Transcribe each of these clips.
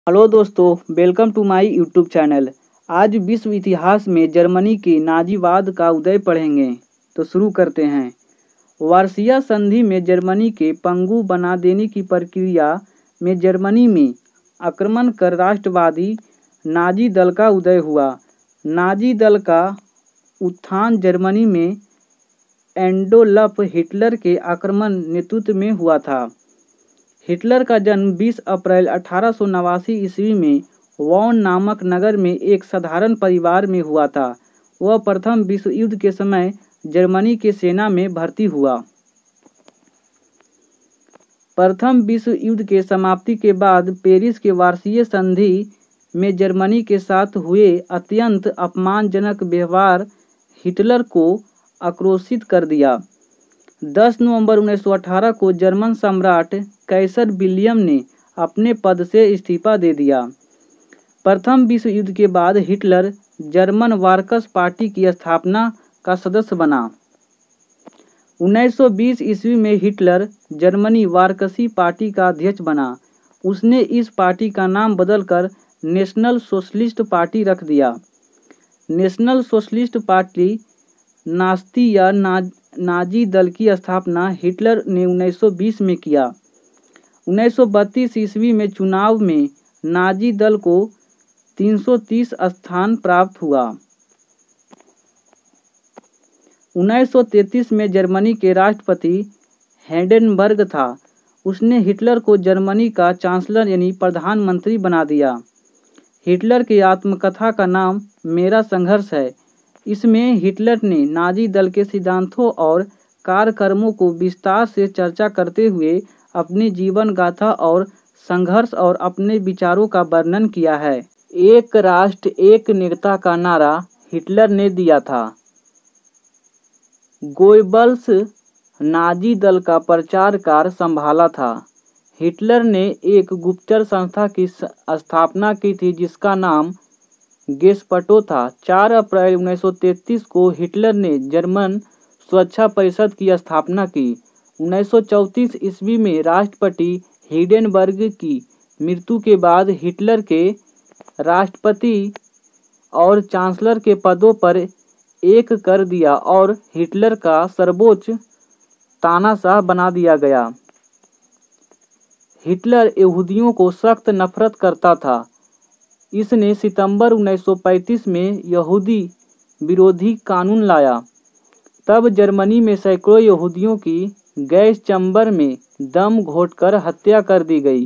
Hello दोस्तों, welcome to my YouTube channel. आज विश्व इतिहास में जर्मनी के नाजीवाद का उदय पढ़ेंगे। तो शुरू करते हैं। वार्सिया संधि में जर्मनी के पंगु बना देने की प्रक्रिया में जर्मनी में आक्रमण कर राष्ट्रवादी नाजी दल का उदय हुआ। नाजी दल का उत्थान जर्मनी में एडोल्फ हिटलर के आक्रमण नेतृत्व में हुआ था। हिटलर का जन्म 20 अप्रैल 1889 ईस्वी में वॉन नामक नगर में एक साधारण परिवार में हुआ था। वह प्रथम विश्व युद्ध के समय जर्मनी के सेना में भर्ती हुआ। प्रथम विश्व युद्ध के समाप्ति के बाद पेरिस के वार्षिय संधि में जर्मनी के साथ हुए अत्यंत अपमानजनक व्यवहार हिटलर को आक्रोशित कर दिया। 10 नवंबर 1918 को जर्मन सम्राट कैसर विलियम ने अपने पद से इस्तीफा दे दिया। प्रथम विश्व युद्ध के बाद हिटलर जर्मन वर्कर्स पार्टी की स्थापना का सदस्य बना। 1920 ईस्वी में हिटलर जर्मनी वर्कर्स पार्टी का अध्यक्ष बना। उसने इस पार्टी का नाम बदलकर नेशनल सोशलिस्ट पार्टी रख दिया। नेशनल सोशलिस्ट पार्टी नास्ती या नाजी दल की स्थापना हिटलर ने 1920 में किया। 1932 ईस्वी में चुनाव में नाजी दल को 330 स्थान प्राप्त हुआ। 1933 में जर्मनी के राष्ट्रपति हिंडेनबर्ग था। उसने हिटलर को जर्मनी का चांसलर यानी प्रधानमंत्री बना दिया। हिटलर की आत्मकथा का नाम मेरा संघर्ष है। इसमें हिटलर ने नाजी दल के सिद्धांतों और कार्यक्रमों को विस्तार से चर्चा करते हुए अपनी जीवन गाथा और संघर्ष और अपने विचारों का वर्णन किया है। एक राष्ट्र एक नेता का नारा हिटलर ने दिया था। गोयबल्स नाजी दल का प्रचार कार्य संभाला था। हिटलर ने एक गुप्तचर संस्था की स्थापना की थी जिसका नाम गेस्टपो था। 4 अप्रैल 1933 को हिटलर ने जर्मन सुरक्षा परिषद की स्थापना की। 1934 ईस्वी में राष्ट्रपति हिंडेनबर्ग की मृत्यु के बाद हिटलर के राष्ट्रपति और चांसलर के पदों पर एक कर दिया और हिटलर का सर्वोच्च तानाशाह बना दिया गया। हिटलर यहूदियों को सख्त नफरत करता था। इसने सितंबर 1935 में यहूदी विरोधी कानून लाया। तब जर्मनी में सैकड़ों यहूदियों की गैस चैम्बर में दम घोंटकर हत्या कर दी गई।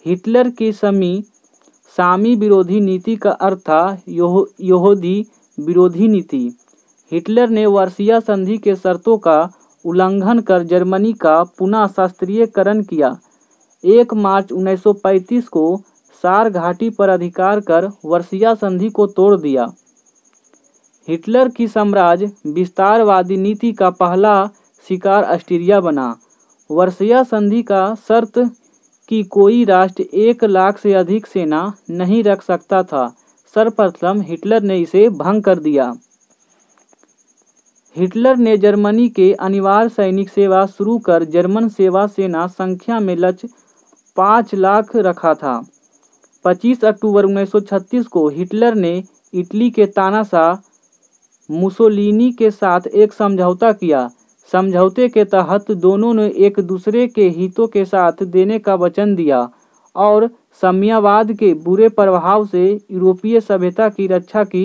हिटलर की सामी विरोधी नीति का अर्थ था यहूदी विरोधी नीति। हिटलर ने वार्सिया संधि के शर्तों का उल्लंघन कर जर्मनी का पुनः शास्त्रीयकरण किया। 1 मार्च 1935 को सार घाटी पर अधिकार कर वार्सिया संधि को तोड़ दिया। हिटलर की साम्राज्य विस्तारवादी नीति का पहला शिकार ऑस्ट्रिया बना। वार्सिया संधि का शर्त कि कोई राष्ट्र 1 लाख से अधिक सेना नहीं रख सकता था। सर्वप्रथम हिटलर ने इसे भंग कर दिया। हिटलर ने जर्मनी के अनिवार्य सैनिक सेवा शुरू कर जर्मन सेवा सेना संख्या में लक्ष्य 5 लाख रखा था। 25 अक्टूबर 1936 को हिटलर ने इटली के तानाशाह मुसोलिनी के साथ एक समझौता किया। समझौते के तहत दोनों ने एक दूसरे के हितों के साथ देने का वचन दिया और साम्यवाद के बुरे प्रभाव से यूरोपीय सभ्यता की रक्षा की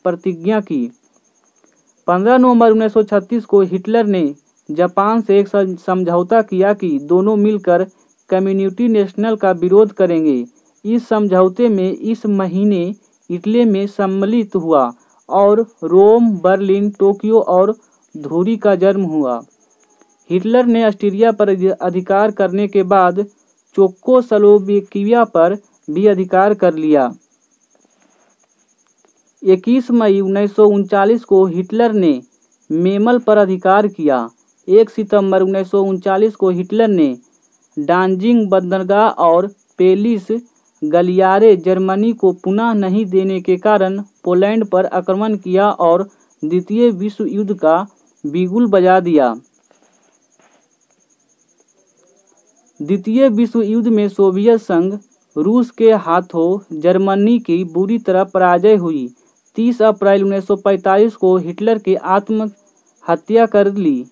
प्रतिज्ञा की। 15 नवंबर 1936 को हिटलर ने जापान से एक समझौता किया कि दोनों मिलकर कम्युनिटी नेशनल का विरोध करेंगे। इस समझौते में इस महीने इटली में सम्मिलित हुआ और रोम, बर्लिन, टोक्यो और धूरी का जन्म हुआ। हिटलर ने ऑस्ट्रिया पर अधिकार करने के बाद चेकोस्लोवाकिया पर भी अधिकार कर लिया। 21 मई 1939 को हिटलर ने मेमल पर अधिकार किया। 1 सितंबर 1939 को हिटलर ने डांजिंग बंदरगाह और पेलिस गलियारे जर्मनी को पुनः नहीं देने के कारण पोलैंड पर आक्रमण किया और द्वितीय विश्व युद्ध का बिगुल बजा दिया। द्वितीय विश्व युद्ध में सोवियत संघ रूस के हाथों जर्मनी की बुरी तरह पराजय हुई। 30 अप्रैल 1945 को हिटलर की आत्महत्या कर ली।